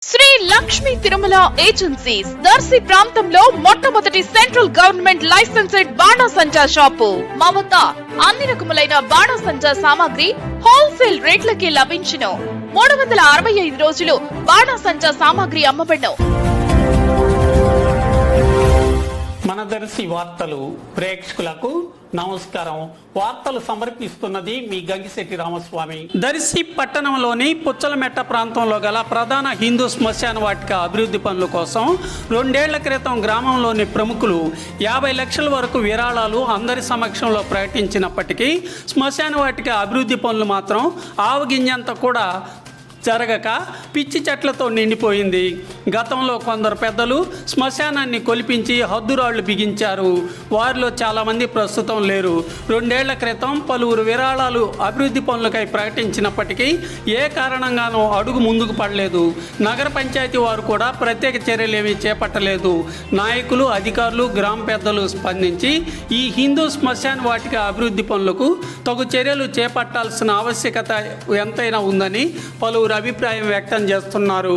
Shri Lakshmi Tirumala agencies Darsi ప్రాంతంలో మొట్టమొదటి central government licensed బాణాసంచా shop. మా వద్ద అన్ని రకములైన బాణాసంచా సామాగ్రి హోల్సేల్ రేట్లకి లభించును. 365 రోజులు బాణాసంచా సామాగ్రి అమ్మబడును. మన దర్శి వార్తలు ప్రేక్షకులకు నమస్కారం. వార్తలు సమర్పిస్తున్నది మీ గంగిశెట్టి రామస్వామి. దర్శి పట్టణంలోని పుచ్చలమెట్ట ప్రాంతంలో గల ప్రధాన హిందూ శ్మశాన వాటిక అభివృద్ధి పనుల కోసం 2 ఏళ్ల క్రితం గ్రామంలోని ప్రముఖులు 50 లక్షల వరకు విరాళాలు అందరి సమక్షంలో ప్రకటించినప్పటికీ శ్మశాన వాటిక అభివృద్ధి పనులు మాత్రం ఆవగింజంత కూడా జరగక పిచ్చి చెట్లతో నిండిపోయింది. గతంలో కొందరు పెద్దలు శ్మశానాన్ని కొలిపించి హద్దురాళ్లు బిగించారు. వారిలో చాలామంది ప్రస్తుతం లేరు. 2 ఏళ్ల క్రితం పలువురు విరాళాలు అభివృద్ధి పనులకై ప్రకటించినప్పటికీ ఏ కారణంగానూ అడుగు ముందుకు పడలేదు. నగర పంచాయతీ వారు కూడా ప్రత్యేక చర్యలేమీ చేపట్టలేదు. నాయకులు, అధికారులు, గ్రామ పెద్దలు స్పందించి ఈ హిందూ శ్మశాన వాటిక అభివృద్ధి పనులకు తగు చర్యలు చేపట్టాల్సిన ఆవశ్యకత ఎంతైనా ఉందని పలువురు అభిప్రాయం వ్యక్తం చేస్తున్నారు.